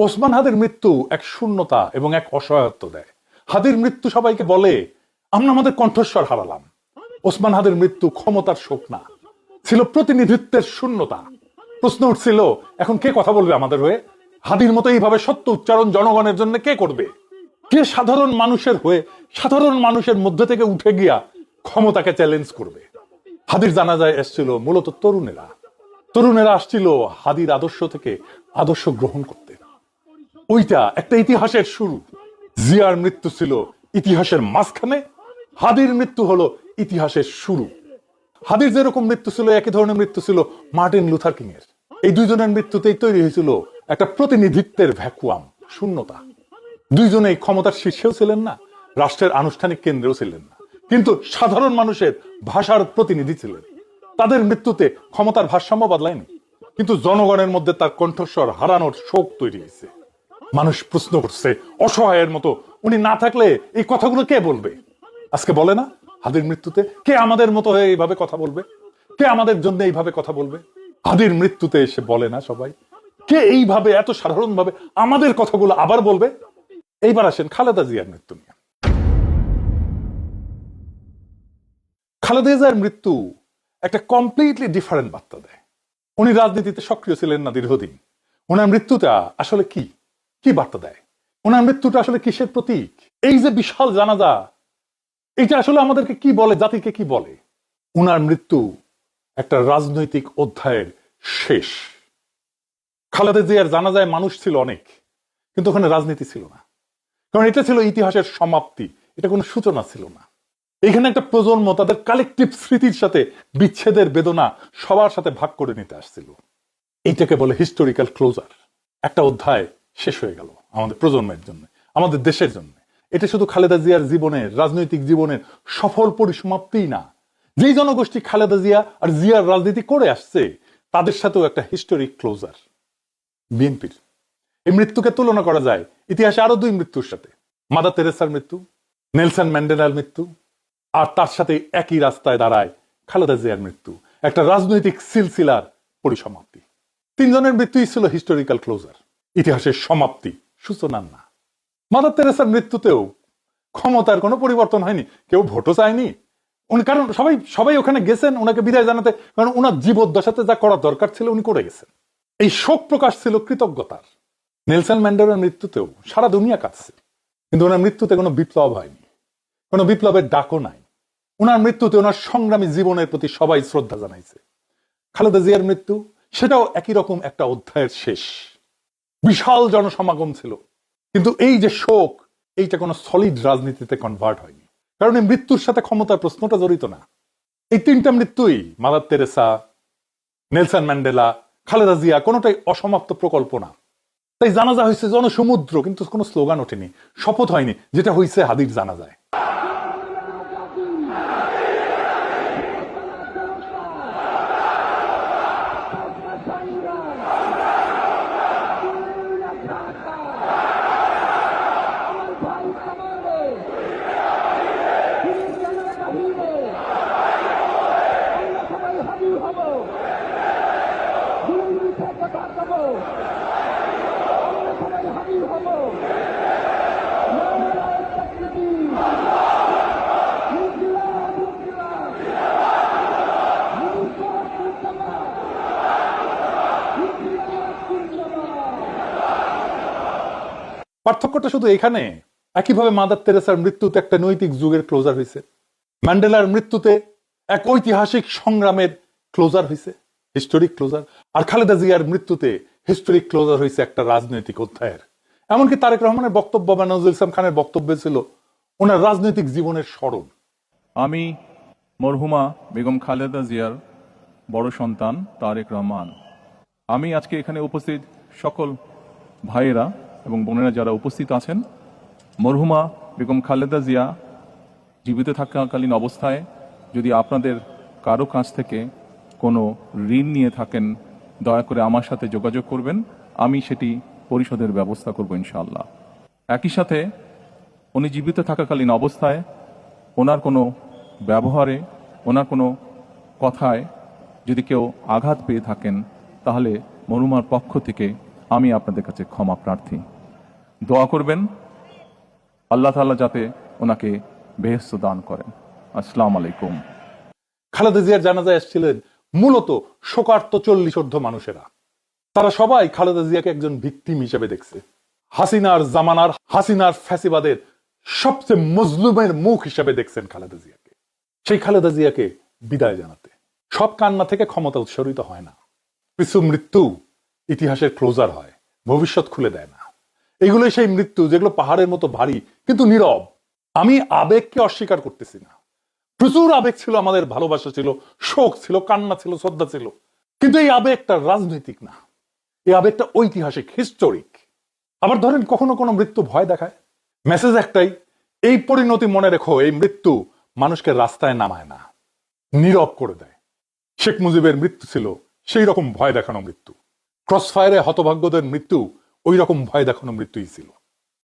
ওসমান হাদির মৃত্যু এক শূন্যতা এবং এক অসহায়ত্ব দেয়। হাদির মৃত্যু সবাইকে বলে আমরা আমাদের কণ্ঠস্বর হারালাম। ওসমান হাদির মৃত্যু ক্ষমতার শোক না, ছিল প্রতিনিধিত্বের শূন্যতা। প্রশ্ন উঠছিল, এখন কে কথা বলবে আমাদের হয়ে? হাদির মতো এইভাবে সত্য উচ্চারণ জনগণের জন্য কে করবে? কে সাধারণ মানুষের হয়ে সাধারণ মানুষের মধ্যে থেকে উঠে গিয়া ক্ষমতাকে চ্যালেঞ্জ করবে? হাদির জানাজায় এসছিল মূলত তরুণেরা আসছিল হাদির আদর্শ থেকে আদর্শ গ্রহণ করতে। ওইটা একটা ইতিহাসের শুরু। জিয়ার মৃত্যু ছিল ইতিহাসের মাঝখানে, হাদির মৃত্যু হলো ইতিহাসের শুরু। হাদির যেরকম মৃত্যু ছিল, একই ধরনের মৃত্যু ছিল মার্টিন লুথার কিং এর। এই দুইজনের মৃত্যুতেই তৈরি হয়েছিল একটা প্রতিনিধিত্বের ভ্যাকুয়াম, শূন্যতা। দুইজনেই ক্ষমতার শীর্ষেও ছিলেন না, রাষ্ট্রের আনুষ্ঠানিক কেন্দ্রেও ছিলেন না, কিন্তু সাধারণ মানুষের ভাষার প্রতিনিধি ছিলেন। তাদের মৃত্যুতে ক্ষমতার ভারসাম্য বদলায়নি, কিন্তু জনগণের মধ্যে তার কণ্ঠস্বর হারানোর শোক তৈরি হয়েছে। মানুষ প্রশ্ন করছে অসহায়ের মতো, উনি না থাকলে এই কথাগুলো কে বলবে? আজকে বলে না, হাদির মৃত্যুতে কে আমাদের মতো হয়ে এইভাবে কথা বলবে? কে আমাদের জন্য এইভাবে কথা বলবে? হাদির মৃত্যুতে এসে বলে না সবাই, কে এইভাবে এত সাধারণ ভাবে আমাদের কথাগুলো আবার বলবে? এইবার আসেন খালেদা জিয়ার মৃত্যু নিয়ে। খালেদা জিয়ার মৃত্যু একটা কমপ্লিটলি ডিফারেন্ট বার্তা দেয়। উনি রাজনীতিতে সক্রিয় ছিলেন না দীর্ঘদিন। ওনার মৃত্যুটা আসলে কি বার্তা দেয়? ওনার মৃত্যুটা আসলে কিসের প্রতীক? এই যে বিশাল জানাজা, এটা আসলে আমাদেরকে কি বলে, জাতিকে কি বলে? ওনার মৃত্যু একটা রাজনৈতিক অধ্যায়ের শেষ। খালেদা জিয়ার জানাজায় মানুষ ছিল অনেক, কিন্তু ওখানে রাজনীতি ছিল না, কারণ এটা ছিল ইতিহাসের সমাপ্তি, এটা কোনো সূচনা ছিল না। এখানে একটা প্রজন্ম তাদের কালেকটিভ স্মৃতির সাথে বিচ্ছেদের বেদনা সবার সাথে ভাগ করে নিতে আসছিল। এইটাকে বলে হিস্টোরিক্যাল ক্লোজার। একটা অধ্যায় শেষ হয়ে গেল আমাদের প্রজন্মের জন্য, আমাদের দেশের জন্য। এটা শুধু খালেদা জিয়ার জীবনের, রাজনৈতিক জীবনের সফল পরিসমাপ্তিই না, যেই জনগোষ্ঠী খালেদা জিয়া আর জিয়ার রাজনীতি করে আসছে তাদের সাথেও একটা হিস্টোরিক ক্লোজার। বিএনপির এই মৃত্যুকে তুলনা করা যায় ইতিহাসে আরো দুই মৃত্যুর সাথে, মাদার তেরেসার মৃত্যু, নেলসন ম্যান্ডেলার মৃত্যু, আর তার সাথে একই রাস্তায় দাঁড়ায় খালেদা জিয়ার মৃত্যু, একটা রাজনৈতিক সিলসিলার পরিসমাপ্তি। তিনজনের মৃত্যুই ছিল হিস্টোরিক্যাল ক্লোজার, ইতিহাসের সমাপ্তি, সূচনা না। মাদার তেরেসার মৃত্যুতেও ক্ষমতার কোনো পরিবর্তন হয়নি, কেউ ভোটও চায়নি উনি, কারণ সবাই ওখানে গেছেন ওনাকে বিদায় জানাতে, কারণ ওনার জীবদ্দশাতে যা করা দরকার ছিল উনি করে গেছেন। এই শোক প্রকাশ ছিল কৃতজ্ঞতার। নেলসন ম্যান্ডেলার মৃত্যুতেও সারা দুনিয়া কাঁদছে, কিন্তু ওনার মৃত্যুতে কোনো বিপ্লব হয়নি, কোনো বিপ্লবের ডাকও নাই। ওনার মৃত্যুতে ওনার সংগ্রামী জীবনের প্রতি সবাই শ্রদ্ধা জানাইছে। খালেদা জিয়ার মৃত্যু, সেটাও একই রকম একটা অধ্যায়ের শেষ। বিশাল জনসমাগম ছিল, কিন্তু এই যে শোক, এইটা কোনো সলিড রাজনীতিতে কনভার্ট হয়নি, কারণ এই মৃত্যুর সাথে ক্ষমতার প্রশ্নটা জড়িত না। এই তিনটা মৃত্যুই, Mother Teresa, Nelson Mandela, Khaleda Zia, কোনোটাই অসমাপ্ত প্রকল্প না। তাই জানাজা হয়েছে জনসমুদ্র, কিন্তু কোনো স্লোগান ওঠেনি, শপথ হয়নি, যেটা হয়েছে হাদির জানাজায়। পার্থক্যটা শুধু এখানে, একইভাবে মাদার তেরেসার মৃত্যুতে একটা নৈতিক যুগের ক্লোজার হয়েছে, ম্যান্ডেলার মৃত্যুতে এক ঐতিহাসিক সংগ্রামের ক্লোজার হয়েছে, হিস্টোরিক ক্লোজার, আর খালেদা জিয়ার মৃত্যুতে হিস্টোরিক ক্লোজার হয়েছে একটা রাজনৈতিক অধ্যায়ের। এমনকি তারেক রহমানের বক্তব্য বা নজরুল ইসলাম খানের বক্তব্য ছিল ওনার রাজনৈতিক জীবনের স্মরণ। আমি মরহুমা বেগম খালেদা জিয়ার বড় সন্তান তারেক রহমান। আমি আজকে এখানে উপস্থিত সকল ভাইয়েরা এবং বোনেরা যারা উপস্থিত আছেন, মরহুমা বেগম খালেদা জিয়া জীবিত থাকাকালীন অবস্থায় যদি আপনাদের কারো কাছ থেকে কোনো ঋণ নিয়ে থাকেন, দয়া করে আমার সাথে যোগাযোগ করবেন, আমি সেটি পরিশোধের ব্যবস্থা করব ইনশাআল্লাহ। একই সাথে উনি জীবিত থাকাকালীন অবস্থায় ওনার কোনো ব্যবহারে, ওনার কোনো কথায় যদি কেউ আঘাত পেয়ে থাকেন, তাহলে মরহুমার পক্ষ থেকে আমি আপনাদের কাছে ক্ষমা প্রার্থী। দোয়া করবেন আল্লাহ তাআলা যাতে ওনাকে বেহেশত দান করেন। আসসালামু আলাইকুম। খালেদা জিয়ার জানাজায় এসেছিলেন মূলত শোকার্ত 40 মানুষেরা। তারা সবাই খালেদা জিয়াকে একজন ভিকটিম হিসেবে দেখছে, হাসিনার ফ্যাসিবাদের সবচেয়ে মজলুমের মুখ হিসেবে দেখছেন খালেদা জিয়াকে। সেই খালেদা জিয়াকে বিদায় জানাতে সব কান্না থেকে ক্ষমতা উৎসরিত হয় না। কিছু মৃত্যু ইতিহাসের ক্লোজার হয়, ভবিষ্যৎ খুলে দেয় না। এগুলোই সেই মৃত্যু যেগুলো পাহাড়ের মতো ভারী কিন্তু নীরব। আমি আবেগকে অস্বীকার করতেছি না, প্রচুর আবেগ ছিল, আমাদের ভালোবাসা ছিল, শোক ছিল, কান্না ছিল, শ্রদ্ধা ছিল, কিন্তু এই আবেগটা রাজনৈতিক না, এই আবেগটা ঐতিহাসিক, হিস্টোরিক। আবার ধরেন কখনো কোনো মৃত্যু ভয় দেখায়, মেসেজ একটাই, এই পরিণতি মনে রেখো, এই মৃত্যু মানুষকে রাস্তায় নামায় না, নীরব করে দেয়। শেখ মুজিবের মৃত্যু ছিল সেই রকম ভয় দেখানো মৃত্যু, ক্রসফায়ারে হতভাগ্যদের মৃত্যু ওই রকম ভয় দেখানো মৃত্যুই ছিল।